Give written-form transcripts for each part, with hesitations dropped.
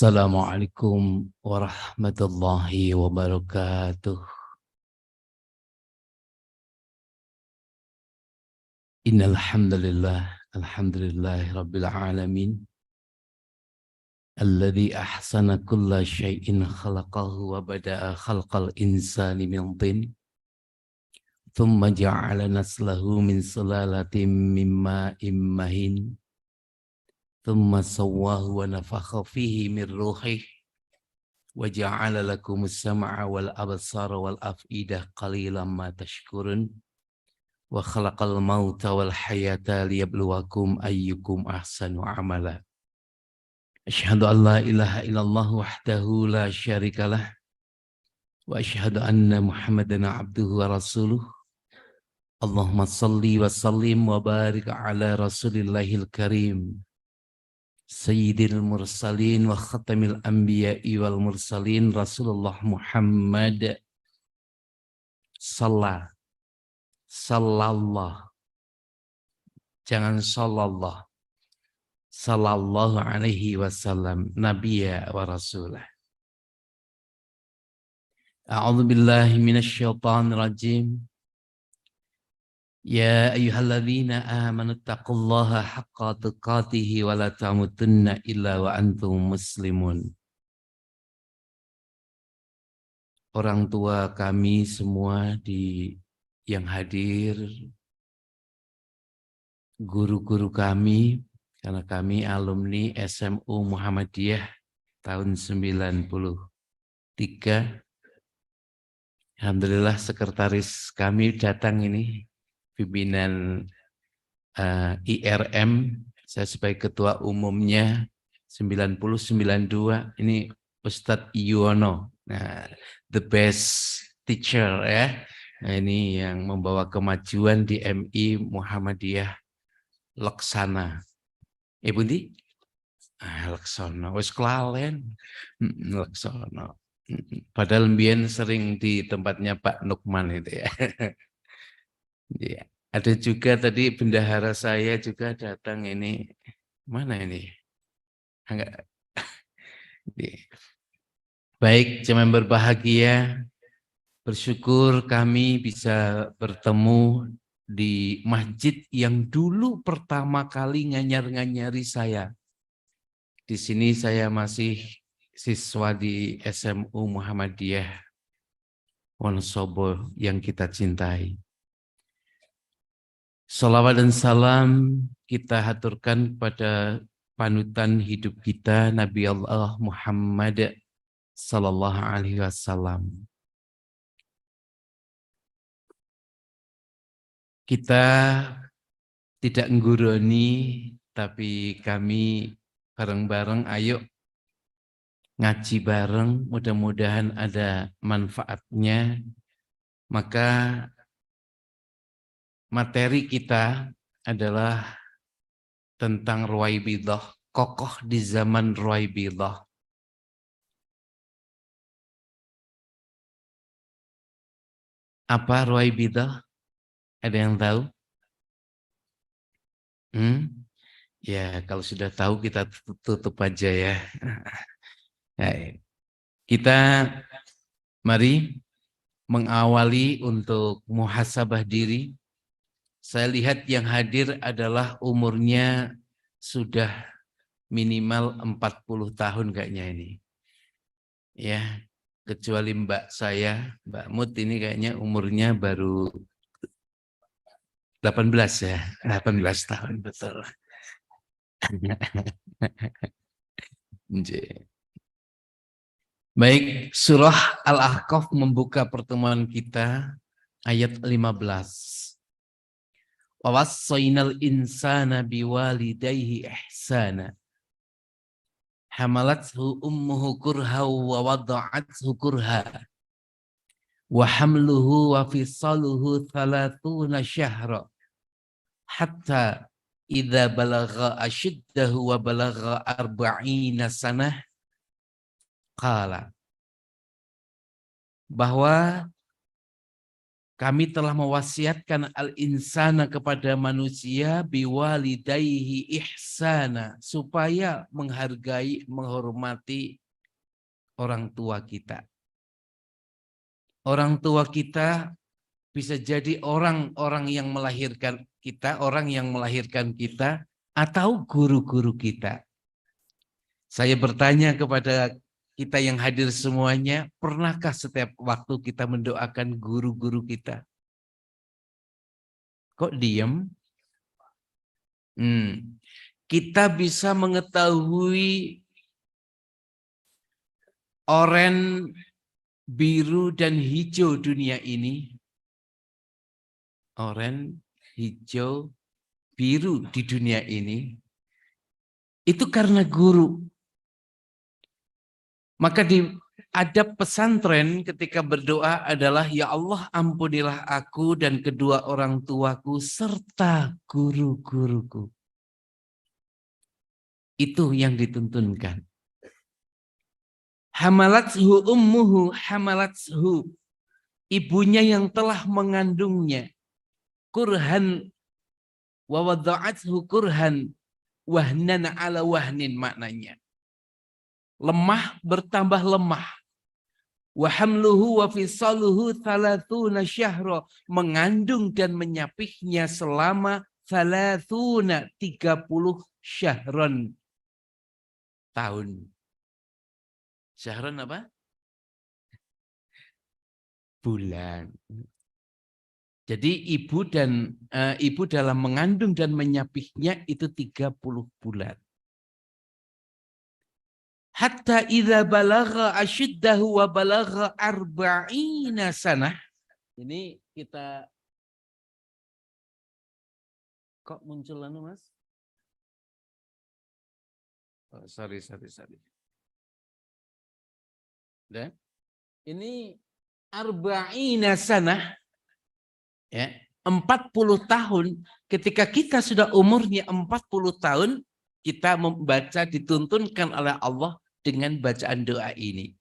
Assalamualaikum warahmatullahi wabarakatuh. Innal hamdalillah, alhamdulillahi rabbil alamin. Alladzi ahsana kulla syai'in khalaqahu wa bada'a khalqal insani min tin. Thumma ja'ala naslahu min sulalatin min ma'in mahin. Thumma sawwahu wa nafakha fihi min ruhihi. Wa ja'ala lakumus sam'a wal absara wal af'idah qalilan ma tashkurun. Wa khalaqal mauta wal hayata liyabluwakum ayyukum ahsanu amala. Asyhadu an la ilaha illallah wahdahu la syarikalah wa asyhadu anna Muhammadan abduhu wa rasuluh. Allahumma salli wa sallim wa barik ala rasulillahil karim sayyidil mursalin wa khatamil anbiya'i wal mursalin Rasulullah Muhammad sallallahu, jangan sallallahu, sallallahu alaihi wasallam, nabiyya wa rasulah. A'udzu billahi minasyaitonir rajim. Ya ayyuhalladzina amanu taqullaha haqqa tuqatih wa la tamutunna illa wa antum muslimun. Orang tua kami semua yang hadir, guru-guru kami, karena kami alumni SMU Muhammadiyah tahun 93. Alhamdulillah sekretaris kami datang ini, pimpinan IRM, saya sebagai ketua umumnya 90-92, ini Ustadz Yuwono, nah, the best teacher ya. Nah, ini yang membawa kemajuan di MI Muhammadiyah Laksana. Ibu di? Laksana, wis kelalen. Laksana. Padahal mbien sering di tempatnya Pak Nukman itu ya. Ya. Ada juga tadi bendahara saya juga datang ini. Mana ini? Enggak. Baik, jemaah berbahagia. Bersyukur kami bisa bertemu di masjid yang dulu pertama kali nganyar-nganyari saya. Di sini saya masih siswa di SMU Muhammadiyah Wonosobo yang kita cintai. Salawat dan salam kita haturkan pada panutan hidup kita Nabi Allah Muhammad sallallahu alaihi wasallam. Kita tidak ngguroni, tapi kami bareng-bareng ayo ngaji bareng, mudah-mudahan ada manfaatnya. Maka materi kita adalah tentang Ruwaibidah, kokoh di zaman Ruwaibidah. Apa Ruwaibidah? Ada yang tahu? Ya, kalau sudah tahu kita tutup aja ya. Kita mari mengawali untuk muhasabah diri. Saya lihat yang hadir adalah umurnya sudah minimal 40 tahun kayaknya ini. Ya, kecuali mbak saya, Mbak Mut ini kayaknya umurnya baru 18 ya, 18 tahun betul. Baik, surah Al-Ahqaf membuka pertemuan kita ayat 15. Wa wassaynal insana biwalidayhi ihsana. Hamalathu ummuhu kurha wa wada'athu kurha. Wa hamluhu wa fisaluhu 30 syahra. Hatta idza balagha ashiddahu wa balagha 40 sanah. Qala, bahwa Kami telah mewasiatkan al-insana kepada manusia biwalidayhi ihsana, supaya menghargai, menghormati orang tua kita. Orang tua kita bisa jadi orang-orang yang melahirkan kita, orang yang melahirkan kita, atau guru-guru kita. Saya bertanya kepada kita yang hadir semuanya, pernahkah setiap waktu kita mendoakan guru-guru kita? Kok diam? Kita bisa mengetahui oranye, biru, dan hijau dunia ini. Oranye, hijau, biru di dunia ini. Itu karena guru. Maka di adab pesantren ketika berdoa adalah, ya Allah ampunilah aku dan kedua orang tuaku serta guru-guruku. Itu yang dituntunkan. Hamalathu ummuhu hamalathu. Ibunya yang telah mengandungnya. Kurhan wa wada'athu kurhan wahnan ala wahnin maknanya. Lemah bertambah lemah. Wa hamluhu wa fisaluhu 30 syahra, mengandung dan menyapihnya selama 30 syahron tahun. Syahron apa? Bulan. Jadi ibu dalam mengandung dan menyapihnya itu 30 bulan. Hatta idza balagha ashuddahu wa balagha 40 sanah. Ini kita kok muncul anu Mas? Oh, sorry. Dan ini 40 sanah. Ya, 40 tahun, ketika kita sudah umurnya 40 tahun, kita membaca, dituntunkan oleh Allah dengan bacaan doa ini.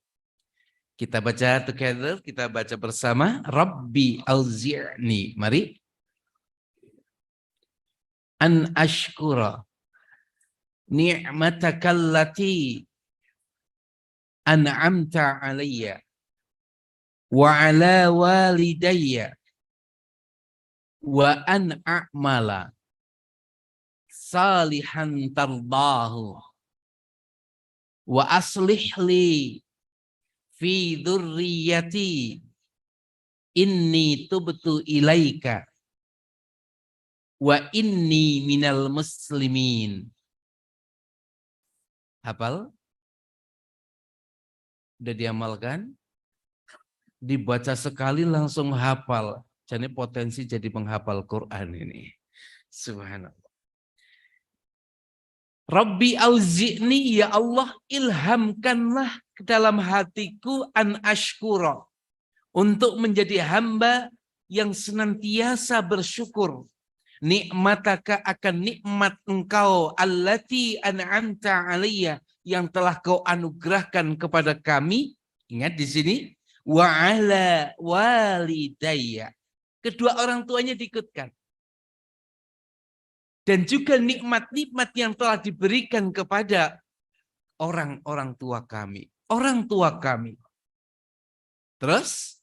Kita baca together, kita baca bersama. Rabbi auzi'ni, mari. An ashkura ni'matakallati an'amta alayya wa ala walidayya wa an a'mala salihan tardahu wa aslih li fi dzurriyyati inni tubtu ilaika wa inni minal muslimin. Hafal? Udah diamalkan? Dibaca sekali langsung hafal. Jadi potensi jadi penghafal Quran ini. Subhanallah. Rabbi auzi'ni, ya Allah ilhamkanlah ke dalam hatiku an ashkura, untuk menjadi hamba yang senantiasa bersyukur. Nikmataka, akan nikmat engkau, allati an'amta alayya, yang telah kau anugerahkan kepada kami. Ingat di sini, wa ala walidayya. Kedua orang tuanya diikutkan. Dan juga nikmat-nikmat yang telah diberikan kepada orang-orang tua kami. Orang tua kami. Terus,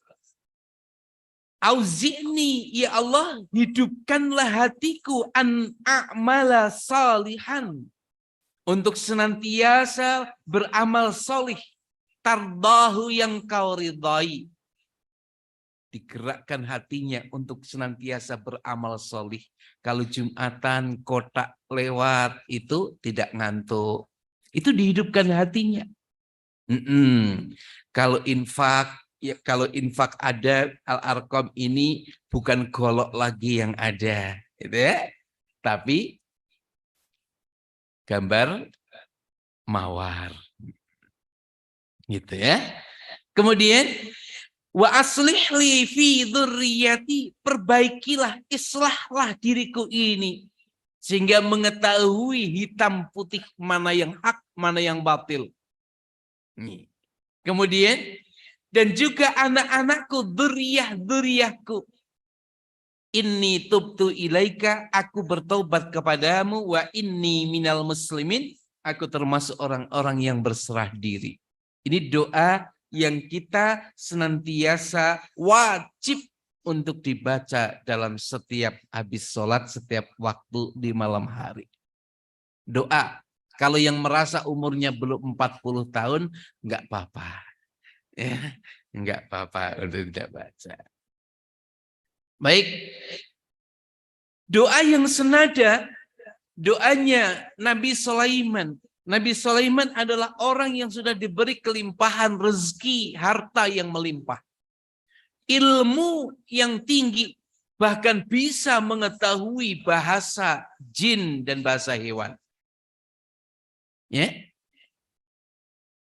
auzi'ni, ya Allah, hidupkanlah hatiku an a'mala salihan, untuk senantiasa beramal solih, tardahu, yang kau ridai. Digerakkan hatinya untuk senantiasa beramal solih. Kalau Jumatan kotak lewat itu tidak ngantuk. Itu dihidupkan hatinya. Kalau infak, ya kalau infak ada, Al-Arqam ini bukan golok lagi yang ada, gitu ya. Tapi gambar mawar. Gitu ya. Kemudian wa aslih li fi dzurriyyati, perbaikilah, islahlah diriku ini sehingga mengetahui hitam putih mana yang hak, mana yang batil. Kemudian dan juga anak-anakku, dzurriyyahku, Inni tubtu ilaika, aku bertobat kepadamu, wa inni minal muslimin, aku termasuk orang-orang yang berserah diri. Ini doa yang kita senantiasa wajib untuk dibaca dalam setiap habis sholat, setiap waktu di malam hari. Doa. Kalau yang merasa umurnya belum 40 tahun, enggak apa-apa. Ya, enggak apa-apa untuk tidak baca. Baik. Doa yang senada, doanya Nabi Sulaiman. Nabi Sulaiman adalah orang yang sudah diberi kelimpahan rezeki, harta yang melimpah. Ilmu yang tinggi, bahkan bisa mengetahui bahasa jin dan bahasa hewan. Ya,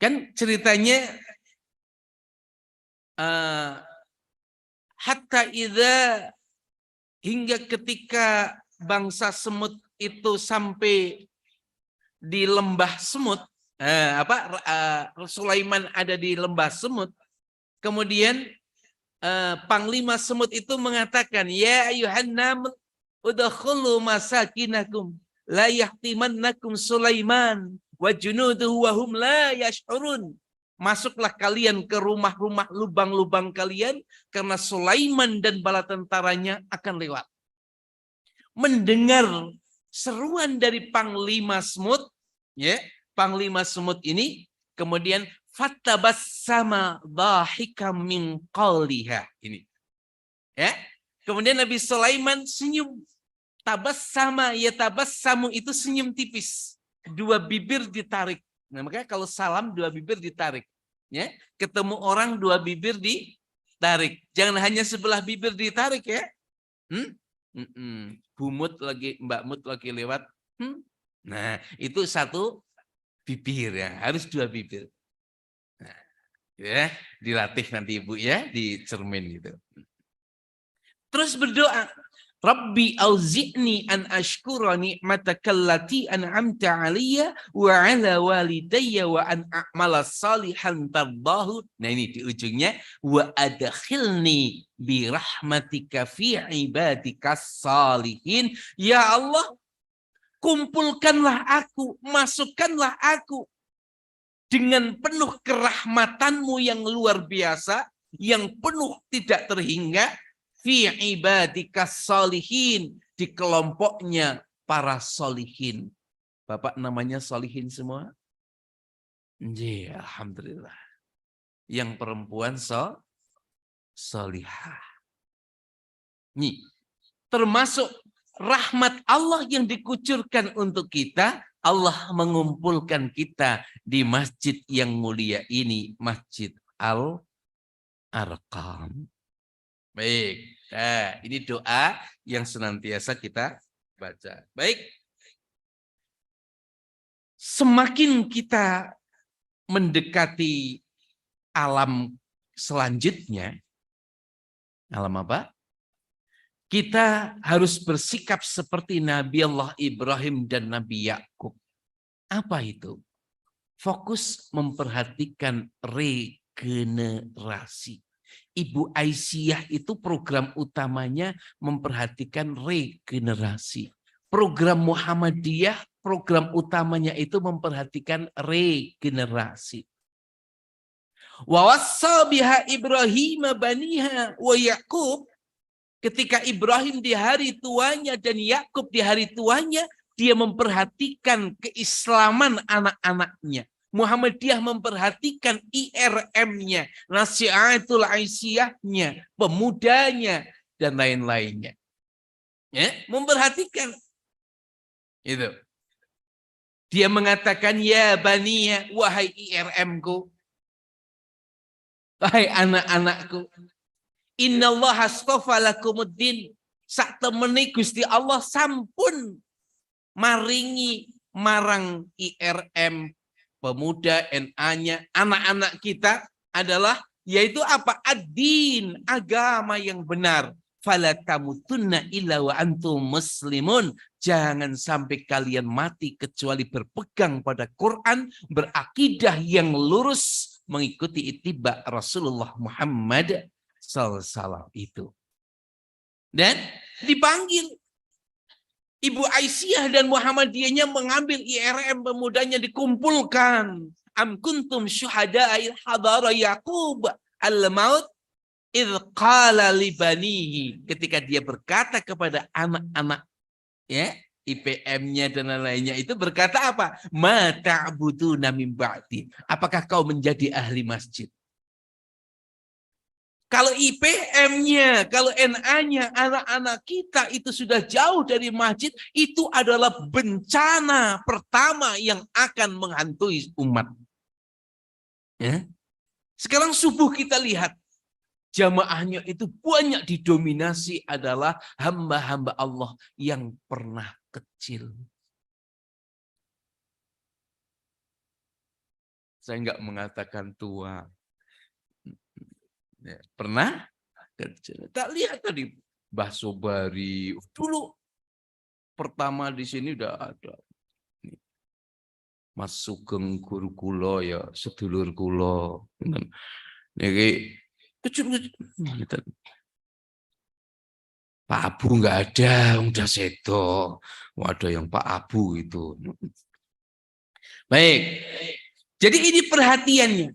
kan ceritanya hatta idza, hingga ketika bangsa semut itu sampai di lembah semut, Sulaiman ada di lembah semut, kemudian panglima semut itu mengatakan, ya ayuhan naml udkhulu masakinakum la yahtimannakum Sulaiman wa junuduhu wa hum la yash'urun. Masuklah kalian ke rumah-rumah, lubang-lubang kalian, karena Sulaiman dan bala tentaranya akan lewat. Mendengar seruan dari panglima semut, ya, panglima semut ini kemudian fatabassama dhahikam min qawliha, ini. Ya. Kemudian Nabi Sulaiman senyum. Tabassama, ya tabassamu itu senyum tipis. Dua bibir ditarik. Nah, makanya kalau salam dua bibir ditarik. Ya, ketemu orang dua bibir ditarik. Jangan hanya sebelah bibir ditarik ya. Mbak Mut lagi lewat. Nah, itu satu bibir ya, harus dua bibir. Nah, ya, dilatih nanti Ibu ya di cermin gitu. Terus berdoa, Rabbi auzi'ni an ashkura ni'mataka allati an'amta 'alayya wa 'ala walidayya wa an a'mala salihan tardahu. Nah ini di ujungnya, wa adkhilni bi rahmatika fi ibadikas salihin. Ya Allah, kumpulkanlah aku, masukkanlah aku dengan penuh kerahmatanmu yang luar biasa, yang penuh tidak terhingga, fi ibadikas salihin, di kelompoknya para solihin. Bapak namanya solihin semua? Ya, alhamdulillah. Yang perempuan solihah. Nih, termasuk rahmat Allah yang dikucurkan untuk kita. Allah mengumpulkan kita di masjid yang mulia ini, Masjid Al-Arqam. Baik, nah, ini doa yang senantiasa kita baca. Baik, semakin kita mendekati alam selanjutnya, alam apa? Kita harus bersikap seperti Nabi Allah Ibrahim dan Nabi Yakub. Apa itu? Fokus memperhatikan regenerasi. Ibu Aisyah itu program utamanya memperhatikan regenerasi. Program Muhammadiyah, program utamanya itu memperhatikan regenerasi. Wa wassa biha Ibrahim baniha wa Yakub. Ketika Ibrahim di hari tuanya dan Yakub di hari tuanya, dia memperhatikan keislaman anak-anaknya. Muhammadiyah memperhatikan IRM-nya, Nasihatul Aisyahnya, pemudanya, dan lain-lainnya. Ya, memperhatikan. Itu. Dia mengatakan, ya baniya, wahai IRM-ku, wahai anak-anakku, innallaha astafa lakumuddin, sak temeni Gusti Allah sampun maringi marang IRM, pemuda, NA-nya, anak-anak kita adalah, yaitu apa? Ad-din, agama yang benar. Fala tamutunna illa wa antum muslimun. Jangan sampai kalian mati kecuali berpegang pada Quran, berakidah yang lurus, mengikuti ittiba Rasulullah Muhammad SAW itu. Dan dipanggil. Ibu Aisyah dan Muhammadiyahnya mengambil IRM pemudanya, dikumpulkan. Am kuntum syuhada'il hadara Yaqub al-maut idh qala li banihi, ketika dia berkata kepada anak-anak ya IPM-nya dan lainnya itu berkata apa? Ma ta'buduna min ba'di, apakah kau menjadi ahli masjid? Kalau IPM-nya, kalau NA-nya, anak-anak kita itu sudah jauh dari masjid, itu adalah bencana pertama yang akan menghantui umat. Ya. Sekarang subuh kita lihat, jamaahnya itu banyak didominasi adalah hamba-hamba Allah yang pernah kecil. Saya enggak mengatakan tua. Ya, pernah kecil. Tak lihat tadi Mbah Sobari dulu pertama di sini udah ada Mas Sugeng guru kula ya sedulur kula. Niki kecil-kecil. Pak Abu enggak ada, udah sedo. Ada yang Pak Abu itu. Baik. Jadi ini perhatiannya.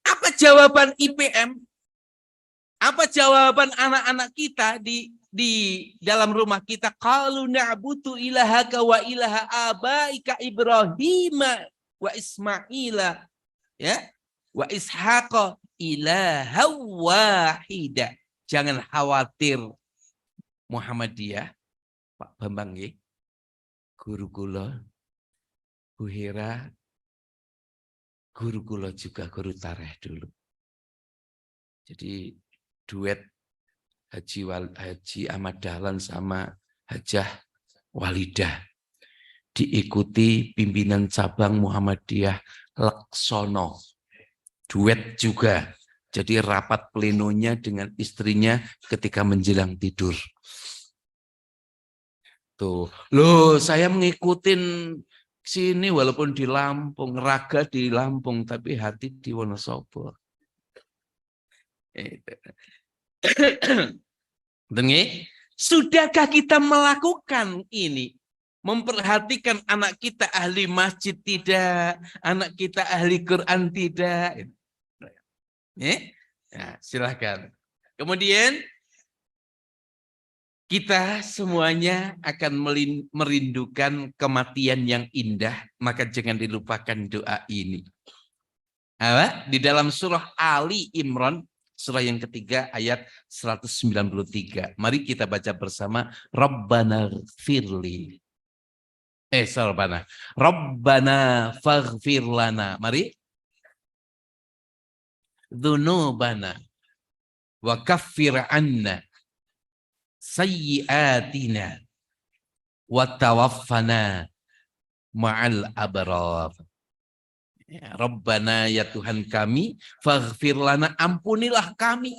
Apa jawaban IPM? Apa jawaban anak-anak kita di dalam rumah kita? Qalu na'budu ilahaka wa ilaha abaika Ibrahim wa Ismaila ya wa Ishaqa ilaha wahida. Jangan khawatir Muhammadiyah, Pak Bambang nggih. Guru kula Bu Hera, guru kula juga guru tareh dulu. Jadi duet Haji Ahmad Dahlan sama Hajah Walidah. Diikuti pimpinan cabang Muhammadiyah Laksono. Duet juga. Jadi rapat plenonya dengan istrinya ketika menjelang tidur. Tuh, loh saya mengikutin sini walaupun di Lampung, raga di Lampung, tapi hati di Wonosobo. Dengi, sudahkah kita melakukan ini? Memperhatikan anak kita ahli masjid tidak, anak kita ahli Quran tidak. Ya, silahkan. Kemudian kita semuanya akan merindukan kematian yang indah, maka jangan dilupakan doa ini. Di dalam surah Ali Imran, surah yang ketiga ayat 193. Mari kita baca bersama. Rabbana firli. Rabbana faghfir lana. Mari. Dzunubana wa kaffir anna sayyiatina wa tawaffana ma'al abrar. Ya, Rabbana ya Tuhan kami, faghfir lana, ampunilah kami.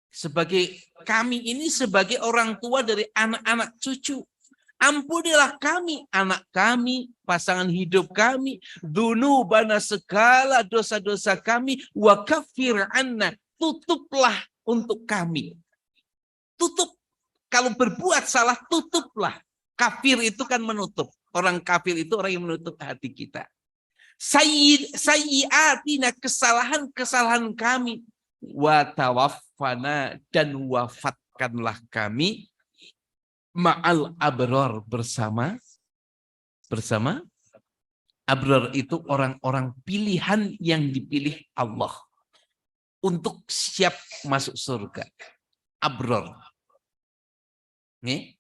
Sebagai kami ini sebagai orang tua dari anak-anak cucu. Ampunilah kami, anak kami, pasangan hidup kami, dzunubana, segala dosa-dosa kami, wa kaffir anna, tutuplah untuk kami. Tutup. Kalau berbuat salah, tutuplah. Kafir itu kan menutup. Orang kafir itu orang yang menutup hati kita. Sayyiatina, kesalahan-kesalahan kami. Wa tawaffana, dan wafatkanlah kami. Ma'al abror, bersama abror itu orang-orang pilihan yang dipilih Allah untuk siap masuk surga. Abror. Nih,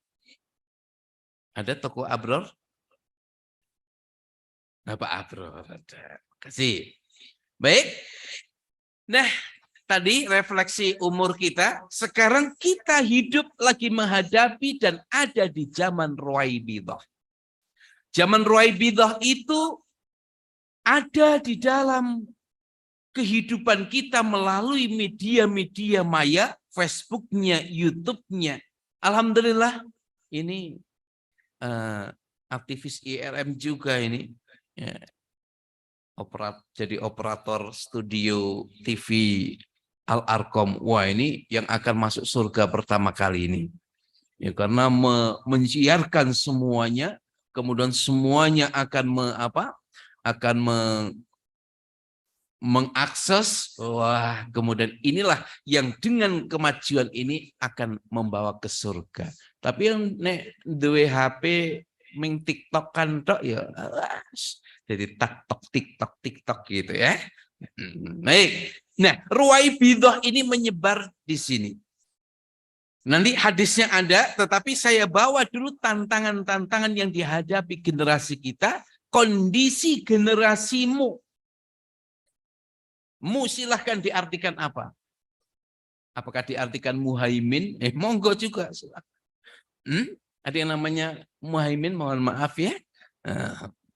ada toko abror? Apa abror? Ada. Kasih. Baik. Nah, tadi refleksi umur kita. Sekarang kita hidup lagi menghadapi dan ada di zaman Ruwaibidah. Zaman Ruwaibidah itu ada di dalam kehidupan kita melalui media-media maya, Facebooknya, YouTube-nya. Alhamdulillah ini aktivis IRM juga ini. Ya, jadi operator studio TV Al-Arkom. Wah, ini yang akan masuk surga pertama kali ini. Ya, karena menyiarkan semuanya, kemudian semuanya akan akan mengakses, wah, kemudian inilah yang dengan kemajuan ini akan membawa ke surga. Tapi yang nek duwe HP ming TikTok kan tok ya, jadi TikTok gitu ya. Baik. Nah, Ruwaibidah ini menyebar di sini. Nanti hadisnya ada, tetapi saya bawa dulu tantangan-tantangan yang dihadapi generasi kita, kondisi generasimu. Silahkan diartikan apa? Apakah diartikan muhaimin? Monggo juga. Ada yang namanya muhaimin, mohon maaf ya.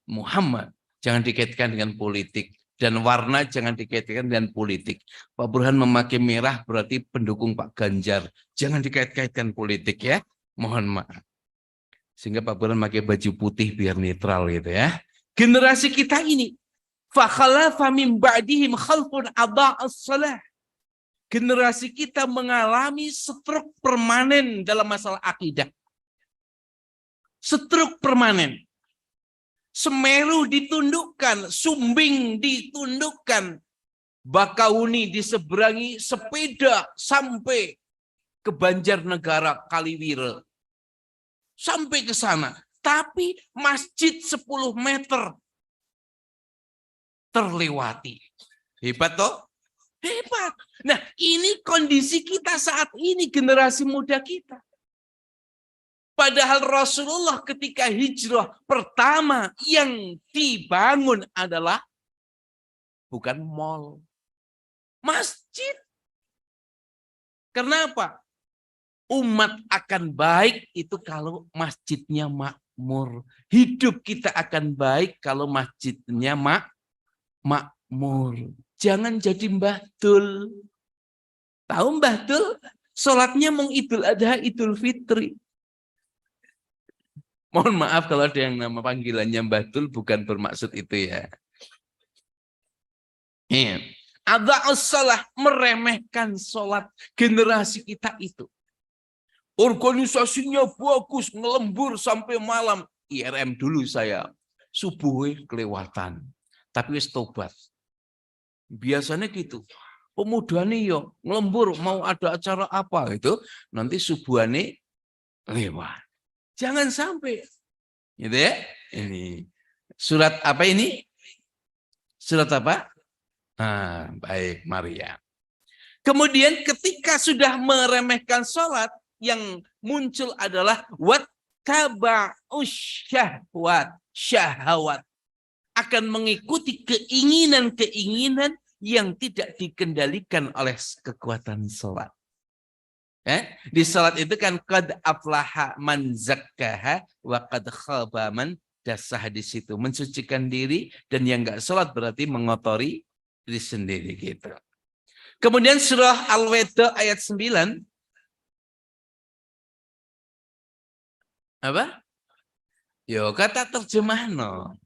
Muhammad. Jangan dikaitkan dengan politik. Dan warna jangan dikaitkan dengan politik. Pak Burhan memakai merah berarti pendukung Pak Ganjar. Jangan dikait-kaitkan politik ya. Mohon maaf. Sehingga Pak Burhan memakai baju putih biar netral gitu ya. Generasi kita ini. Fakhalafa min ba'dihim khalfun adha'as salah. Generasi kita mengalami stroke permanen dalam masalah akidah. Stroke permanen. Semeru ditundukkan, Sumbing ditundukkan, Bakauni diseberangi sepeda sampai ke Banjarnegara Kaliwire. Sampai ke sana. Tapi masjid 10 meter terlewati. Hebat toh? Hebat. Nah, ini kondisi kita saat ini, generasi muda kita. Padahal Rasulullah ketika hijrah pertama yang dibangun adalah bukan mall, masjid. Kenapa? Umat akan baik itu kalau masjidnya makmur. Hidup kita akan baik kalau masjidnya makmur. Jangan jadi Mbah Dul. Tahu Mbah Dul? Sholatnya mau Idul Adha, Idul Fitri. Mohon maaf kalau ada yang nama panggilannya Mbah Dul, bukan bermaksud itu ya. Adha'us shalah, meremehkan sholat generasi kita itu. Organisasinya bagus, ngelembur sampai malam. IRM dulu saya, subuh kelewatan. Tapi wis tobat. Biasanya gitu. Pemudane yo ngelembur mau ada acara apa gitu, nanti subuhane lewat. Jangan sampai. Gitu ya. Ini surat apa ini? Surat apa? Baik, Maria. Kemudian ketika sudah meremehkan sholat, yang muncul adalah wattaba'us syahwat. Akan mengikuti keinginan-keinginan yang tidak dikendalikan oleh kekuatan sholat. Di sholat itu kan qad aflaha man zakkaha wa qad khaba man dasah, di situ mensucikan diri, dan yang enggak sholat berarti mengotori diri sendiri gitu. Kemudian surah Al-Weda ayat 9. Apa? Yo, kata terjemah no.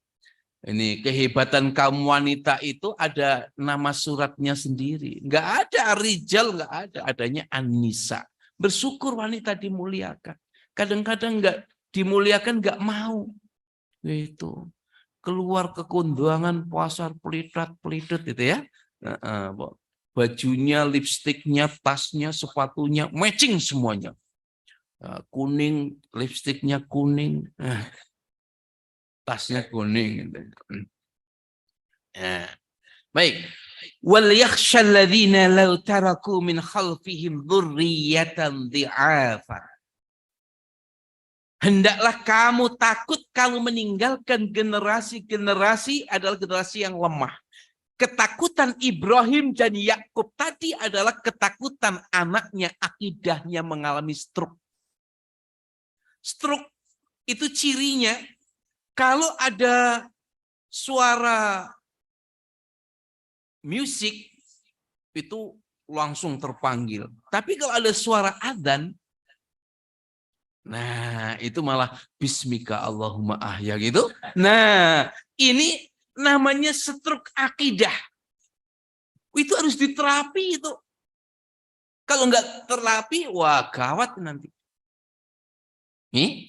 Ini kehebatan kaum wanita itu ada nama suratnya sendiri. Enggak ada rijal, enggak ada. Adanya An-Nisa. Bersyukur wanita dimuliakan. Kadang-kadang enggak dimuliakan, enggak mau. Itu. Keluar ke kondangan, pasar pelitat-pelitat itu ya. Bajunya, lipstiknya, tasnya, sepatunya, matching semuanya. Kuning, lipstiknya kuning. Tasnya kuning. Baik. Wal yakhshal ladzina law taraku min khalfihim dzurriyyatan dhi'afan. Hendaklah kamu takut kalau meninggalkan generasi-generasi adalah generasi yang lemah. Ketakutan Ibrahim dan Yakub tadi adalah ketakutan anaknya, akidahnya mengalami stroke. Stroke itu cirinya kalau ada suara musik itu langsung terpanggil. Tapi kalau ada suara adzan, nah itu malah bismika Allahumma ahya gitu. Nah ini namanya stroke akidah. Itu harus diterapi itu. Kalau nggak terapi, wah gawat nanti. Ini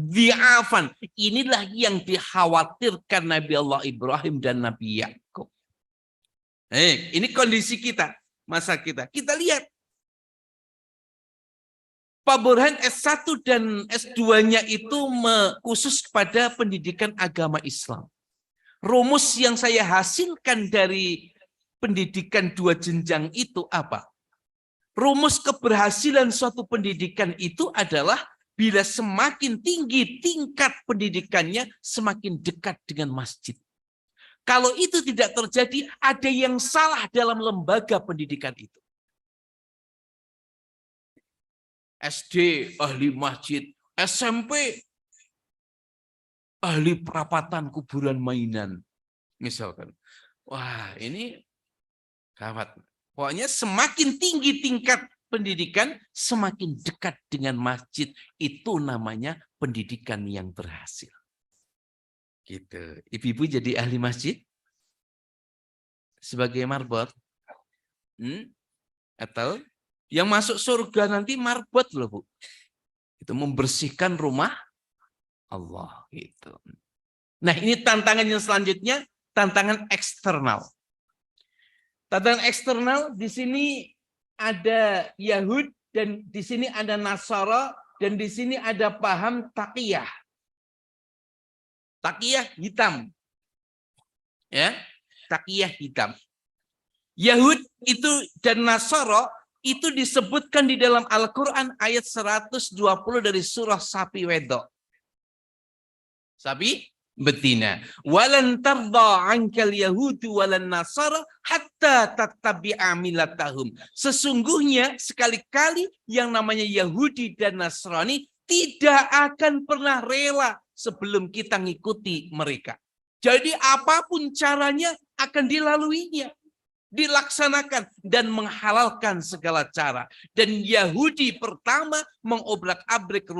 di'afan. Inilah yang dikhawatirkan Nabi Allah Ibrahim dan Nabi Yakub. Ini kondisi kita, masa kita. Kita lihat. Pak Burhan S1 dan S2-nya itu khusus kepada pendidikan agama Islam. Rumus yang saya hasilkan dari pendidikan 2 jenjang itu apa? Rumus keberhasilan suatu pendidikan itu adalah bila semakin tinggi tingkat pendidikannya, semakin dekat dengan masjid. Kalau itu tidak terjadi, ada yang salah dalam lembaga pendidikan itu. SD ahli masjid, SMP ahli perapatan kuburan mainan. Misalkan. Wah, ini gawat. Pokoknya semakin tinggi tingkat pendidikan, semakin dekat dengan masjid. Itu namanya pendidikan yang berhasil. Gitu. Ibu-ibu jadi ahli masjid? Sebagai marbot? Atau yang masuk surga nanti marbot loh, Bu. Itu membersihkan rumah Allah gitu. Nah, ini tantangan yang selanjutnya, tantangan eksternal. Tantangan eksternal di sini ada Yahud dan di sini ada Nasara dan di sini ada paham taqiyah. Taqiyah hitam. Ya, taqiyah hitam. Yahud itu dan Nasara itu disebutkan di dalam Al-Quran ayat 120 dari surah Sapi Wedok. Sapi betina. Walan tarda ankal yahudu walan nasara hatta tattabi'a millatahum. Sesungguhnya sekali-kali yang namanya Yahudi dan Nasrani tidak akan pernah rela sebelum kita ngikuti mereka. Jadi apapun caranya akan dilaluinya, dilaksanakan dan menghalalkan segala cara. Dan Yahudi pertama mengobrak-abrik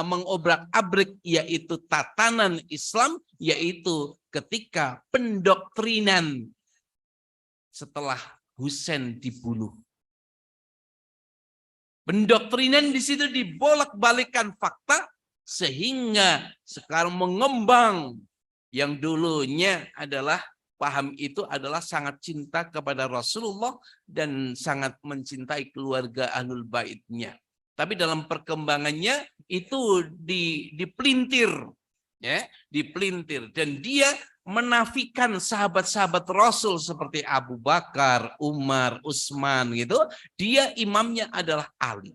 mengobrak-abrik yaitu tatanan Islam, yaitu ketika pendoktrinan setelah Husain dibunuh. Pendoktrinan di situ dibolak-balikan fakta sehingga sekarang mengembang yang dulunya adalah paham itu adalah sangat cinta kepada Rasulullah dan sangat mencintai keluarga Ahlul Baitnya. Tapi dalam perkembangannya itu dipelintir, ya, dipelintir dan dia menafikan sahabat-sahabat Rasul seperti Abu Bakar, Umar, Utsman gitu. Dia imamnya adalah Ali.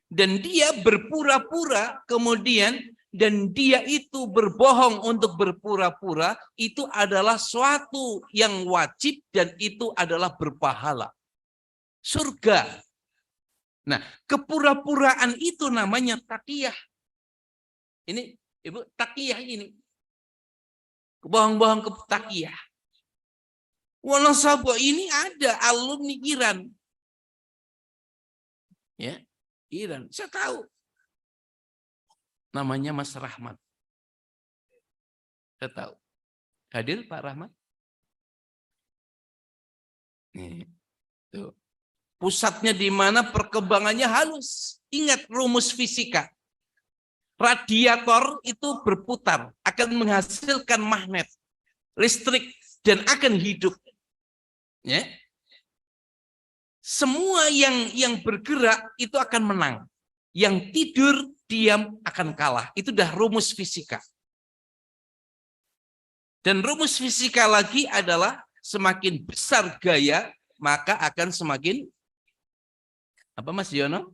Dan dia berpura-pura kemudian dan dia itu berbohong untuk berpura-pura, itu adalah suatu yang wajib dan itu adalah berpahala. Surga. Nah, kepura-puraan itu namanya taqiyah. Ini, Ibu, taqiyah ini. Bohong-bohong ke taqiyah. Walau sahabat ini ada alumni Iran. Ya, Iran. Saya tahu. Namanya Mas Rahmat. Saya tahu. Hadir Pak Rahmat? Nih, tuh. Pusatnya di mana, perkembangannya halus. Ingat rumus fisika. Radiator itu berputar, akan menghasilkan magnet, listrik, dan akan hidup. Ya. Semua yang bergerak itu akan menang. Yang tidur diam akan kalah. Itu dah rumus fisika. Dan rumus fisika lagi adalah semakin besar gaya, maka akan semakin apa Mas Yono?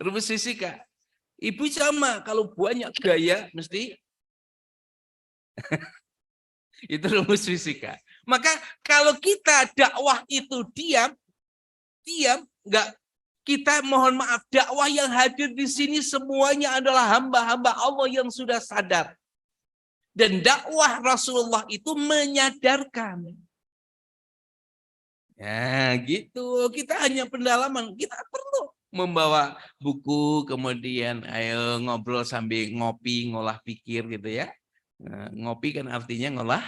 Rumus fisika. Ibu sama, kalau banyak gaya mesti itu rumus fisika. Maka kalau kita dakwah itu diam, enggak. Kita mohon maaf, dakwah yang hadir di sini semuanya adalah hamba-hamba Allah yang sudah sadar. Dan dakwah Rasulullah itu menyadarkan. Ya gitu, kita hanya pendalaman. Kita perlu membawa buku, kemudian ayo ngobrol sambil ngopi, ngolah pikir gitu ya. Nah, ngopi kan artinya ngolah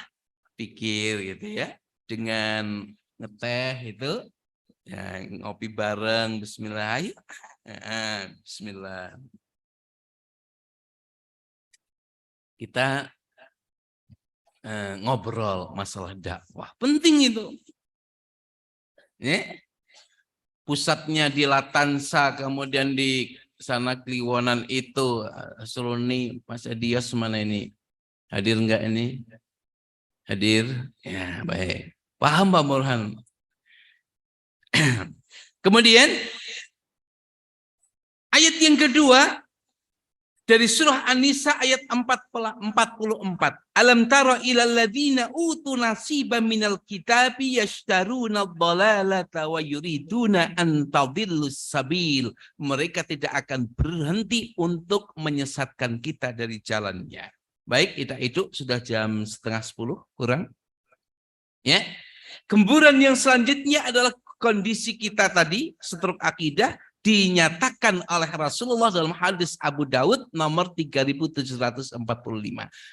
pikir gitu ya. Dengan ngeteh itu. Ya, ngopi bareng, bismillah, ayo Bismillah. Kita ngobrol masalah dakwah. Penting itu. Ya. Pusatnya di Latansa, kemudian di sana Kliwonan itu, Seruni, Mas Adias mana ini? Hadir enggak ini? Hadir? Ya, baik. Paham Pak Burhan? Kemudian, ayat yang kedua, dari surah An-Nisa ayat 44. Alam tara ilal ladzina utu nasiban minal kitabi yashtaruna dhalalata wa yuriduna an tadillus sabil. Mereka tidak akan berhenti untuk menyesatkan kita dari jalannya. Baik, itu sudah jam 9:30 kurang. Ya. Gemburan yang selanjutnya adalah kondisi kita tadi, struk akidah, dinyatakan oleh Rasulullah dalam hadis Abu Dawud nomor 3745.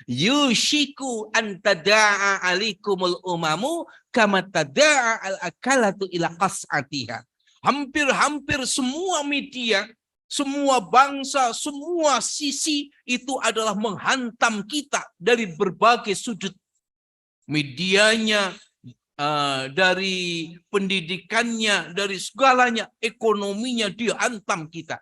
Yushiku an tada'a alikumul umamu kama tada'a al-akalatu ila qas'atiha. Hampir-hampir semua media, semua bangsa, semua sisi itu adalah menghantam kita dari berbagai sudut. Medianya, dari pendidikannya, dari segalanya, ekonominya dihantam kita.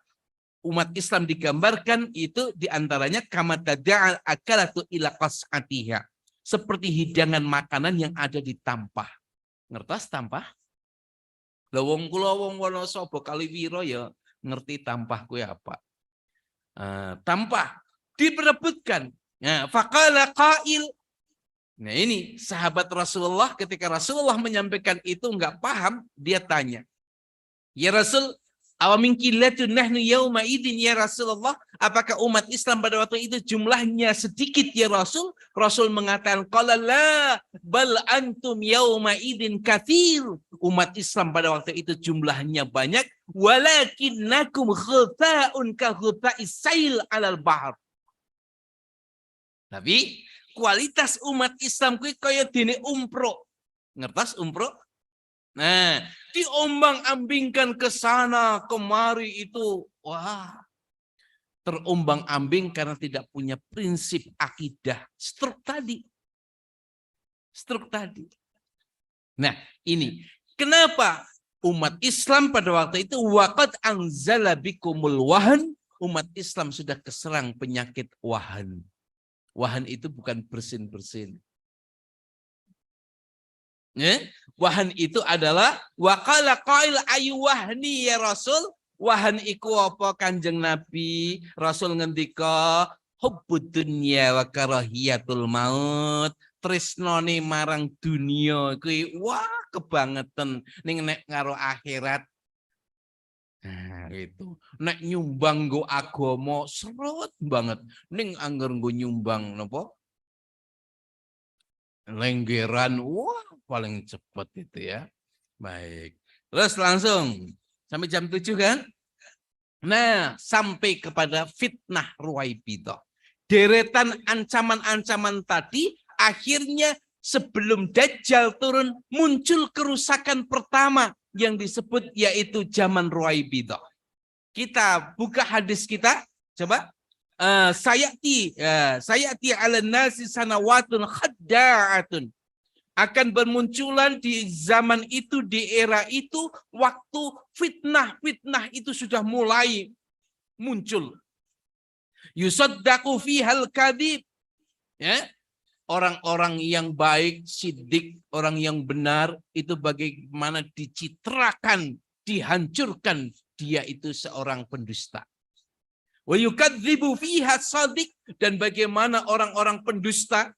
Umat Islam digambarkan itu diantaranya kama tada'al akalatu ila qas'atiha. Seperti hidangan makanan yang ada di tampah. Ngertos tampah? Lawong kula wong Wonosobo Kaliwiro ya ngerti tampah kuwi apa. Tampah diperebutkan. Nah, faqala qail. Nah ini sahabat Rasulullah ketika Rasulullah menyampaikan itu nggak paham, dia tanya, ya Rasul, awamin qillatun nahnu yauma idin ya Rasulullah, apakah umat Islam pada waktu itu jumlahnya sedikit ya Rasul? Rasul mengatakan, qala la bal antum yauma idin katsir. Umat Islam pada waktu itu jumlahnya banyak, walakinnakum khuta'un ka khuta'is sail 'alal bahr. Tapi kualitas umat Islam kuwi kaya dene umpro. Ngertos umpro? Nah, diombang-ambingkan ke sana kemari itu, wah, terombang-ambing karena tidak punya prinsip akidah. Struk tadi. Nah, ini kenapa umat Islam pada waktu itu waqad anzala bikumul wahan, umat Islam sudah keserang penyakit wahan. Wahan itu bukan bersin-bersin. Ya? Wahan itu adalah waqala qail ayu wahni ya Rasul. Wahan iku apa Kanjeng Nabi? Rasul ngendika hubbud dunya wa karahiyatul maut. Tresnane marang dunia kuwi wah kebangetan ning nek karo akhirat. Nah, itu nek nyumbang nggo agama serut banget. Ning angger nggo nyumbang napa? Lenggeran, wah paling cepat itu ya. Baik. Terus langsung sampai jam 7 kan? Nah, sampai kepada fitnah Ruwaibidah. Deretan ancaman-ancaman tadi akhirnya sebelum Dajjal turun muncul kerusakan pertama yang disebut yaitu zaman Ruwaibidah. Kita buka hadis kita, coba. Sayati ala nasi sanawatun khadda'atun. Akan bermunculan di zaman itu, di era itu, waktu fitnah itu sudah mulai muncul. Yusaddaqu fihal kadhib. Ya, orang-orang yang baik, siddiq, orang yang benar, itu bagaimana dicitrakan, dihancurkan, dia itu seorang pendusta. Wa yukadzibu fiha shadiq, dan bagaimana orang-orang pendusta,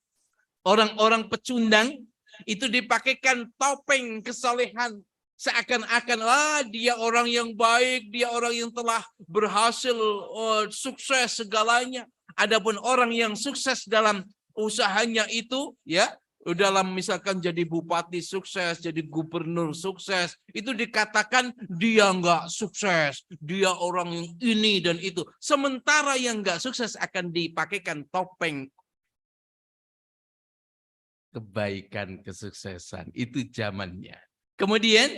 orang-orang pecundang itu dipakaikan topeng kesalehan, seakan-akan dia orang yang baik, dia orang yang telah berhasil sukses segalanya. Adapun orang yang sukses dalam usahanya itu ya, dalam misalkan jadi bupati sukses, jadi gubernur sukses, itu dikatakan dia nggak sukses, dia orang yang ini dan itu. Sementara yang nggak sukses akan dipakaikan topeng kebaikan, kesuksesan. Itu zamannya. Kemudian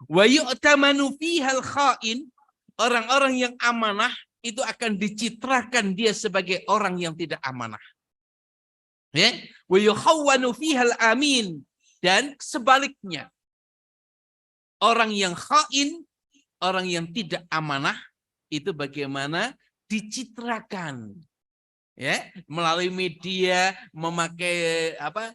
wa yu'tamanu fihal kha'in, Orang-orang yang amanah itu akan dicitrakan dia sebagai orang yang tidak amanah. Ya, wa yukhawwanu fihal amin, dan sebaliknya. Orang yang khain, orang yang tidak amanah itu bagaimana dicitrakan, ya, melalui media, memakai apa,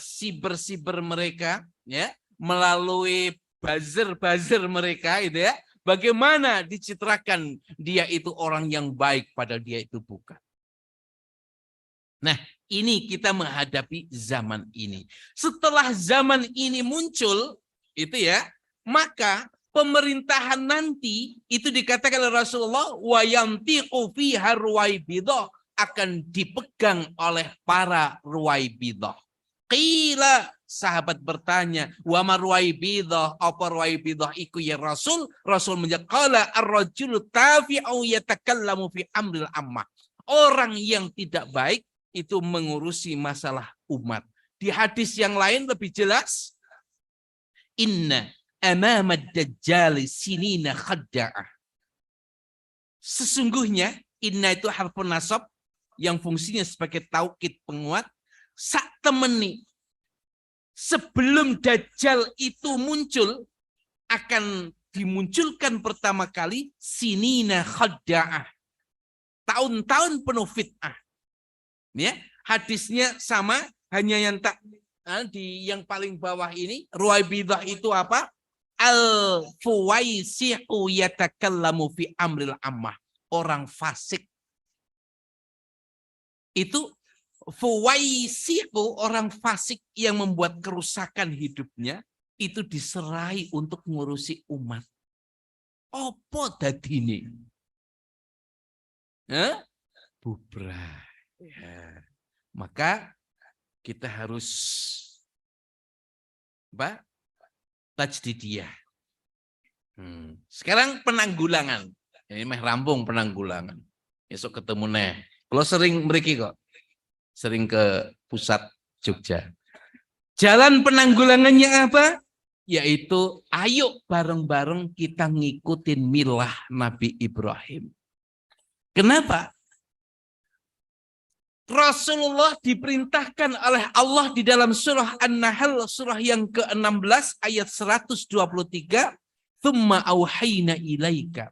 siber mereka, ya, melalui buzzer mereka, itu ya, bagaimana dicitrakan dia itu orang yang baik padahal dia itu bukan. Nah, ini kita menghadapi zaman ini. Setelah zaman ini muncul, itu ya, maka pemerintahan nanti itu dikatakan oleh Rasulullah, wa yantiqu fiha ruwaibidah, akan dipegang oleh para ruwaibidah. Qila, sahabat bertanya, wa ma ruwaibidah, apa ruwaibidah iku ya Rasul? Rasul menjawab, qala ar-rajulu tafi'u yatakallamu fi amril ammah. Orang yang tidak baik itu mengurusi masalah umat. Di hadis yang lain lebih jelas, inna amamad dajjali sinina khadda'ah. Sesungguhnya, inna itu harfun nasab yang fungsinya sebagai taukid penguat. Sak temeni, sebelum Dajjal itu muncul, akan dimunculkan pertama kali sinina khadda'ah. Tahun-tahun penuh fitnah. Ya, hadisnya sama, hanya yang tak di yang paling bawah ini, ruwaibidah itu apa? Al-fuwaisi'u yatakallamu fi amril ammah. Orang fasik. Itu fuwaisi'u, orang fasik yang membuat kerusakan hidupnya, itu diserai untuk ngurusi umat. Apa dadine? Bubrah. Ya. Maka kita harus tajdidiyah. Sekarang penanggulangan. Ini meh rampung penanggulangan. Esok ketemu neh. Kalau sering mriki kok. Sering ke pusat Jogja. Jalan penanggulangannya apa? Yaitu ayo bareng-bareng kita ngikutin milah Nabi Ibrahim. Kenapa? Rasulullah diperintahkan oleh Allah di dalam surah An-Nahl, surah yang ke-16 ayat 123, "Tsumma auhayna ilaika."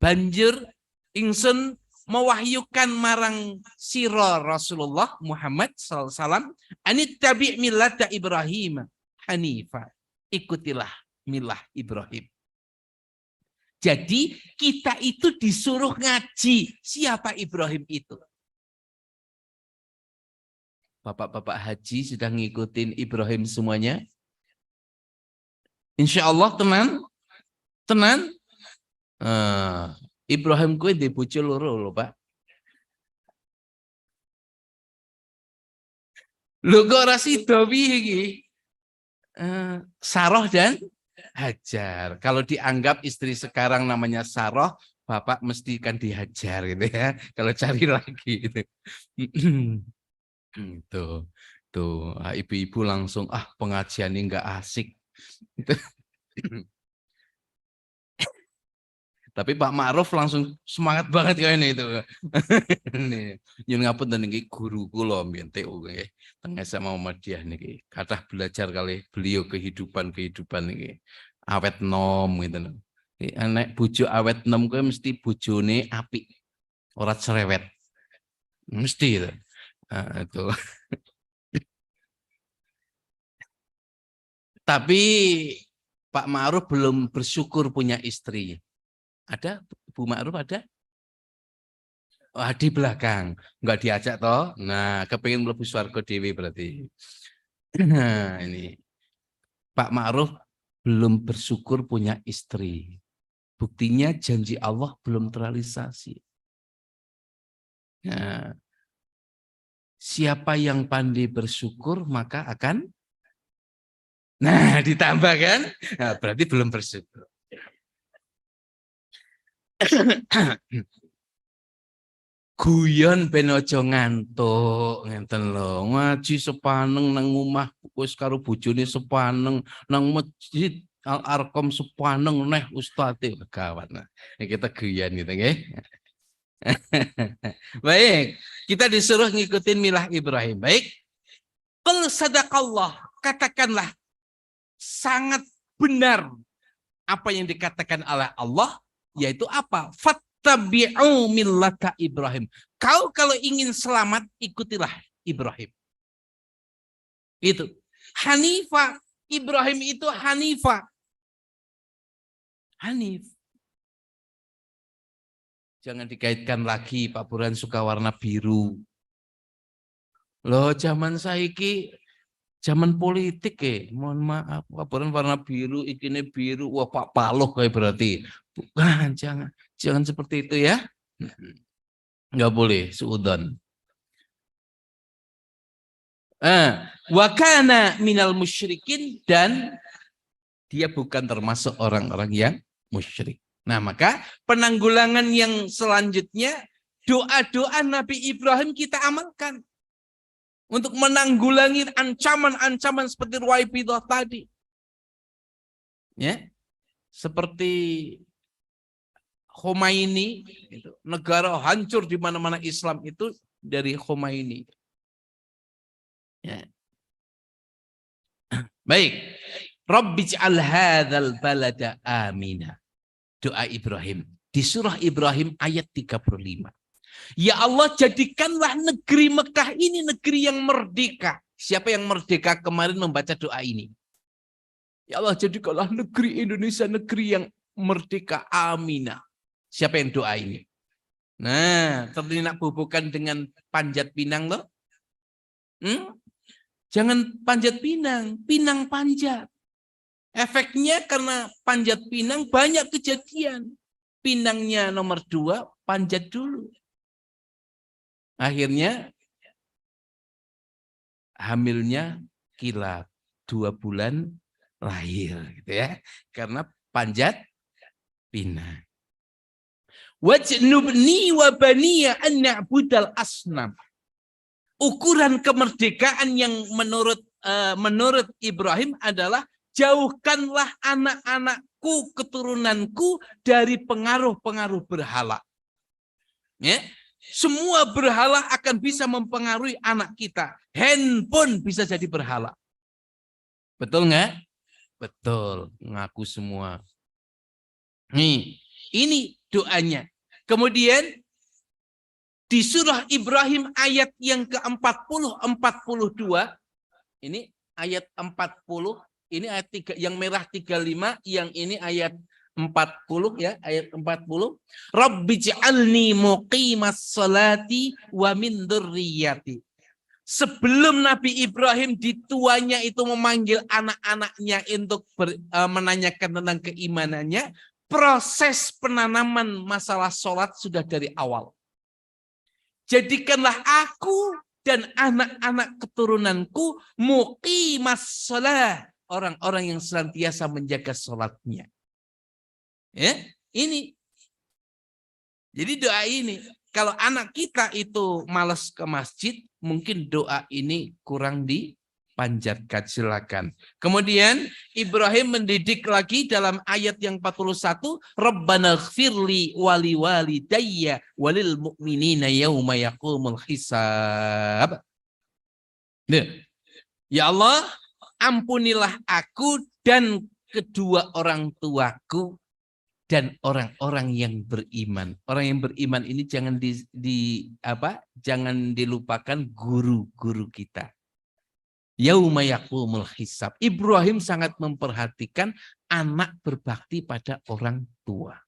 Banjur ingsun mewahyukan marang sira Rasulullah Muhammad SAW, anittabi' millata Ibrahim hanifa. Ikutilah milah Ibrahim. Jadi kita itu disuruh ngaji. Siapa Ibrahim itu? Bapak-bapak haji sudah ngikutin Ibrahim semuanya? Insya Allah tenan. Ibrahim kue di bojo loro lho, Pak. Lho kok ora sida piye iki? Saroh dan Hajar. Kalau dianggap istri sekarang namanya Saroh, bapak mesti kan dihajar gitu ya. Kalau cari lagi gitu. Tuh, ibu-ibu langsung pengajian ini nggak asik. Tapi Pak Ma'ruf langsung semangat banget kayak ini itu. Nyun ngapun dan niki guru kula mbiyen TU nggih. Teng SMA Muhammadiyah niki. Kathah belajar kali beliau kehidupan niki. Awet nom gitu. Nek bojo awet nom kuwi mesti bojone apik. Ora cerewet. Mesti itu. Itu. Tapi Pak Ma'ruf belum bersyukur punya istri. Ada? Bu Ma'ruf ada? Di belakang. Enggak diajak toh? Nah, kepingin mlebu swarga dewi berarti. Nah, ini. Pak Ma'ruf belum bersyukur punya istri. Buktinya janji Allah belum terrealisasi. Nah, siapa yang pandai bersyukur maka akan ditambah kan? Nah, berarti belum bersyukur. Guyon ben aja ngantuk, ngenten lho. Ngaji sepaneng nang omah wis karo bojone sepaneng, nang masjid Al-Arqam sepaneng neh ustadz kawan. Nah, kita guyan gitu nggih. Baik, kita disuruh ngikutin milah Ibrahim. Baik. Qul sadaqallah, katakanlah sangat benar apa yang dikatakan oleh Allah, yaitu apa? Fattabi'u millata Ibrahim. Kau kalau ingin selamat, ikutilah Ibrahim. Itu. Hanifah. Ibrahim itu Hanifah. Hanif. Jangan dikaitkan lagi Pak Burhan suka warna biru. Loh, zaman saiki zaman politik mohon maaf, Pak Burhan warna biru, ikine biru, wah Pak Paloh kayak berarti. Bukan, jangan seperti itu ya. Enggak boleh, suudon. Wa kana minal musyrikin, dan dia bukan termasuk orang-orang yang musyrik. Nah, maka penanggulangan yang selanjutnya, doa-doa Nabi Ibrahim kita amalkan untuk menanggulangi ancaman-ancaman seperti Ruwaibidah tadi. Ya. Seperti Khomeini, negara hancur di mana-mana Islam itu dari Khomeini. Ya. Baik. Rabbij'al hadzal balada amina. Doa Ibrahim di surah Ibrahim ayat 35. Ya Allah, jadikanlah negeri Mekah ini negeri yang merdeka. Siapa yang merdeka kemarin membaca doa ini? Ya Allah, jadikanlah negeri Indonesia negeri yang merdeka. Amina. Siapa yang doa ini? Nah, terlinak bubukan dengan panjat pinang loh. Jangan panjat pinang, pinang panjat. Efeknya karena panjat pinang banyak kejadian. Pinangnya nomor 2, panjat dulu. Akhirnya hamilnya kilat, 2 bulan lahir gitu ya. Karena panjat pinang. Wajnubni wa baniya an na'budal asnam. Ukuran kemerdekaan yang menurut Ibrahim adalah jauhkanlah anak-anakku, keturunanku dari pengaruh-pengaruh berhala. Ya, semua berhala akan bisa mempengaruhi anak kita. Handphone bisa jadi berhala. Betul nggak? Betul, ngaku semua. Nih, ini doanya. Kemudian di surah Ibrahim ayat yang ke-40, 42, ini ayat 40, ini ayat 3, yang merah 35, yang ini ayat 40 ya, ayat 40. Rabbij'alni muqimas salati wa min dzurriyyati. Sebelum Nabi Ibrahim di tuanya itu memanggil anak-anaknya untuk menanyakan tentang keimanannya, proses penanaman masalah sholat sudah dari awal. Jadikanlah aku dan anak-anak keturunanku muqimas shalah, orang-orang yang senantiasa menjaga sholatnya. Ya, ini. Jadi doa ini, kalau anak kita itu malas ke masjid, mungkin doa ini kurang dipanjatkan, silakan. Kemudian Ibrahim mendidik lagi dalam ayat yang 41, Rabbana ighfirli wali walidayya walil mu'minina yauma yaqumul hisab. Ya Allah, ampunilah aku dan kedua orang tuaku dan orang-orang yang beriman. Orang yang beriman ini jangan jangan dilupakan guru-guru kita. Yauma yaqumul hisab. Ibrahim sangat memperhatikan anak berbakti pada orang tua.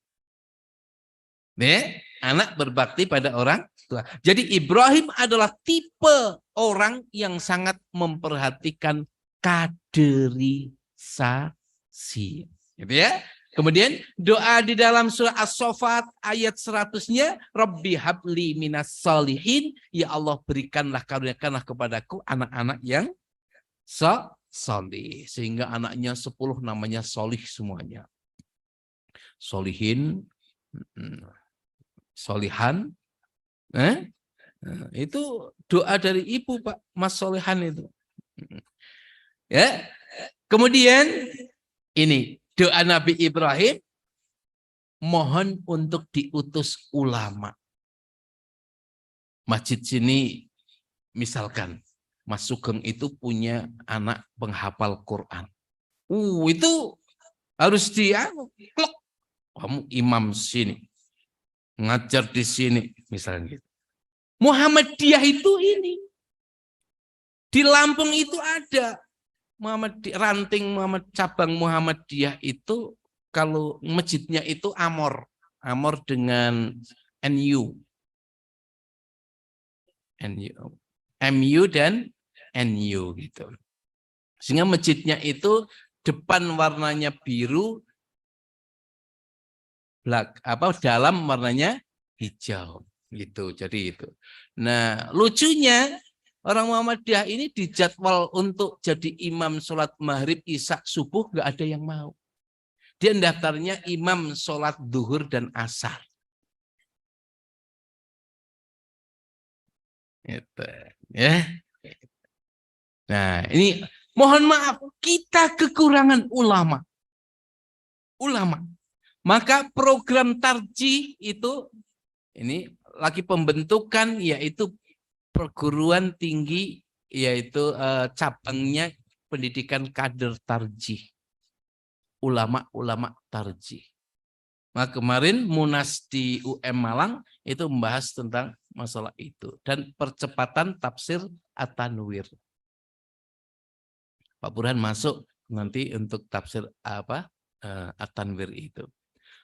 Anak berbakti pada orang tua. Jadi Ibrahim adalah tipe orang yang sangat memperhatikan kaderisasi. Gitu ya. Kemudian doa di dalam surah As-Saffat ayat 100-nya, Rabbi habli minas solihin, ya Allah berikanlah, karuniakanlah kepadaku anak-anak yang solih. Sehingga anaknya 10 namanya solih semuanya. Solihin, solihan, itu doa dari ibu Pak, Mas Solihan itu. Ya. Kemudian ini Doa Nabi Ibrahim, mohon untuk diutus ulama. Masjid sini, misalkan, Mas Sugeng itu punya anak penghafal Quran. Itu harus dia, kamu imam sini, ngajar di sini, misalnya gitu. Muhammadiyah itu ini. Di Lampung itu ada ranting cabang Muhammadiyah itu, kalau masjidnya itu Amor dengan NU MU dan NU gitu. Sehingga masjidnya itu depan warnanya biru, dalam warnanya hijau gitu. Jadi itu. Nah, lucunya orang Muhammadiyah ini dijadwal untuk jadi imam sholat maghrib, isya, subuh, nggak ada yang mau. Dia daftarnya imam sholat duhur dan asar. Gitu. Ya. Nah, ini mohon maaf, kita kekurangan ulama. Maka program Tarji itu ini lagi pembentukan, yaitu perguruan tinggi, yaitu cabangnya pendidikan kader Tarji. Ulama-ulama Tarji. Nah, kemarin Munas di UM Malang itu membahas tentang masalah itu dan percepatan tafsir At-Tanwir. Pak Burhan masuk nanti untuk tafsir At-Tanwir itu.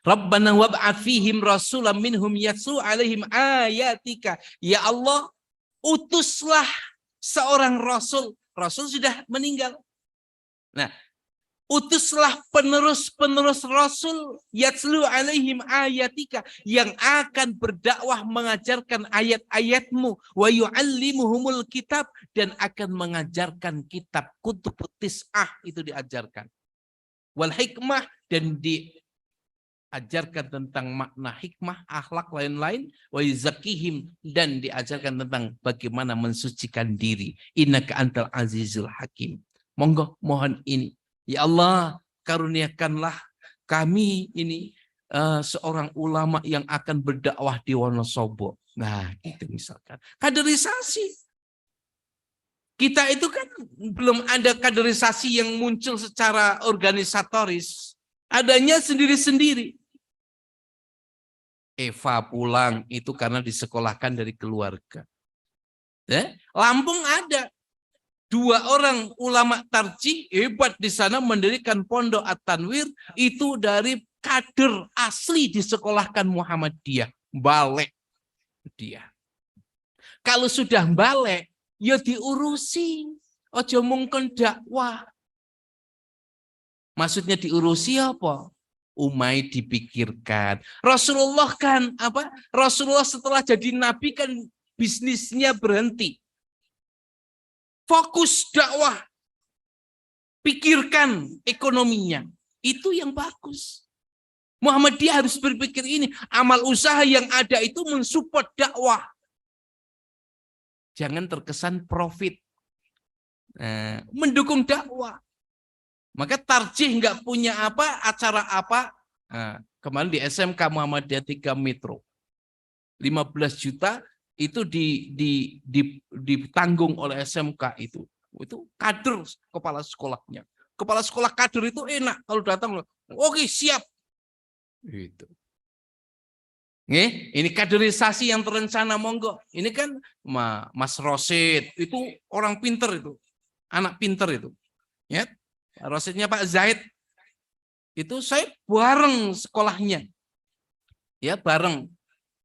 Rabbana wab'ats fihim rasulan minhum yatlu 'alaihim ayatika. Ya Allah, utuslah seorang rasul. Rasul sudah meninggal. Nah, utuslah penerus-penerus rasul yatlu 'alaihim ayatika, yang akan berdakwah mengajarkan ayat-ayatmu, wa yu'allimuhumul kitab, dan akan mengajarkan kitab kutubut tis'ah, itu diajarkan. Wal hikmah, dan diajarkan tentang makna hikmah, akhlak lain-lain, wa yuzakihim, dan diajarkan tentang bagaimana mensucikan diri. Innaka antal azizul hakim. Monggo, mohon ini. Ya Allah, karuniakanlah kami ini seorang ulama yang akan berdakwah di Wonosobo. Nah, itu misalkan. Kaderisasi. Kita itu kan belum ada kaderisasi yang muncul secara organisatoris. Adanya sendiri-sendiri. Eva pulang itu karena disekolahkan dari keluarga. Lampung ada 2 orang ulama Tarji hebat di sana mendirikan pondok At-Tanwir, itu dari kader asli disekolahkan Muhammadiyah, balik dia. Kalau sudah balik, ya diurusi, ojo mungkin dakwah. Maksudnya diurusi apa? Umai dipikirkan. Rasulullah kan Rasulullah setelah jadi nabi kan bisnisnya berhenti. Fokus dakwah. Pikirkan ekonominya. Itu yang bagus. Muhammadiyah harus berpikir ini. Amal usaha yang ada itu mensupport dakwah. Jangan terkesan profit. Mendukung dakwah. Maka Tarjih nggak punya acara apa. Kemarin di SMK Muhammadiyah 3 Metro. 15 juta itu ditanggung oleh SMK itu. Itu kader kepala sekolahnya. Kepala sekolah kader itu enak kalau datang. Oke, siap. Gitu. Ini kaderisasi yang terencana, monggo. Ini kan Mas Rosid itu orang pinter itu. Anak pinter itu. Ya. Rosidnya Pak Zaid itu saya bareng sekolahnya, ya bareng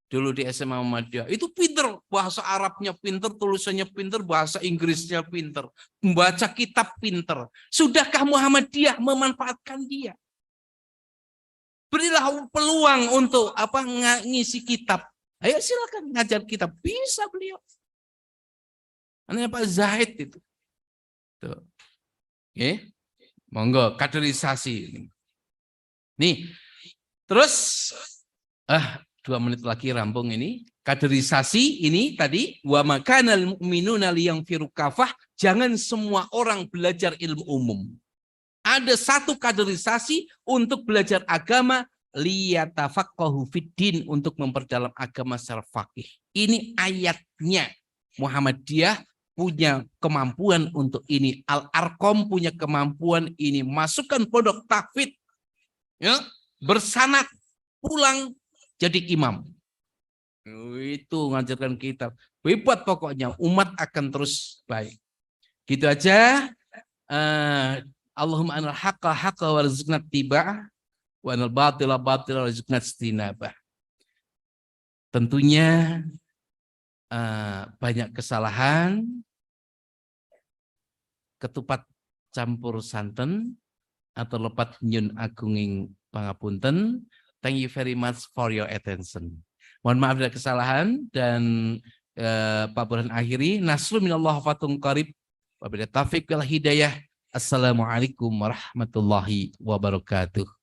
dulu di SMA Muhammadiyah. Itu pinter, bahasa Arabnya pinter, tulisannya pinter, bahasa Inggrisnya pinter, membaca kitab pinter. Sudahkah Muhammadiyah memanfaatkan dia? Berilah peluang untuk ngisi kitab. Ayo silakan ngajar kitab, bisa beliau. Anaknya Pak Zaid itu. Tuh. Oke. Monggo, kaderisasi. Nih, terus 2 menit lagi rampung ini. Kaderisasi ini tadi, wa makanal mu'minuna liyanfiru kafah, jangan semua orang belajar ilmu umum. Ada satu kaderisasi untuk belajar agama, liyatafaqahu fiddin, untuk memperdalam agama secara fakih. Ini ayatnya. Muhammadiyah punya kemampuan untuk ini. Al-Arqam punya kemampuan ini. Masukkan pondok tahfidz, ya, bersanad, pulang jadi imam. Itu ngajarkan kita. Hebat pokoknya. Umat akan terus baik. Gitu aja. Allahumma anal haqqa haqqa warzuqna tiba'ah wa anal batila batila warzuqna istinabah. Tentunya banyak kesalahan, ketupat campur santen atau lepat nyun agunging pangapunten. Thank you very much for your attention. Mohon maaf ada kesalahan, dan Pak Burhan akhiri, nasrul minallah fatung qarib, wabillahi taufiq wal hidayah. Assalamualaikum warahmatullahi wabarakatuh.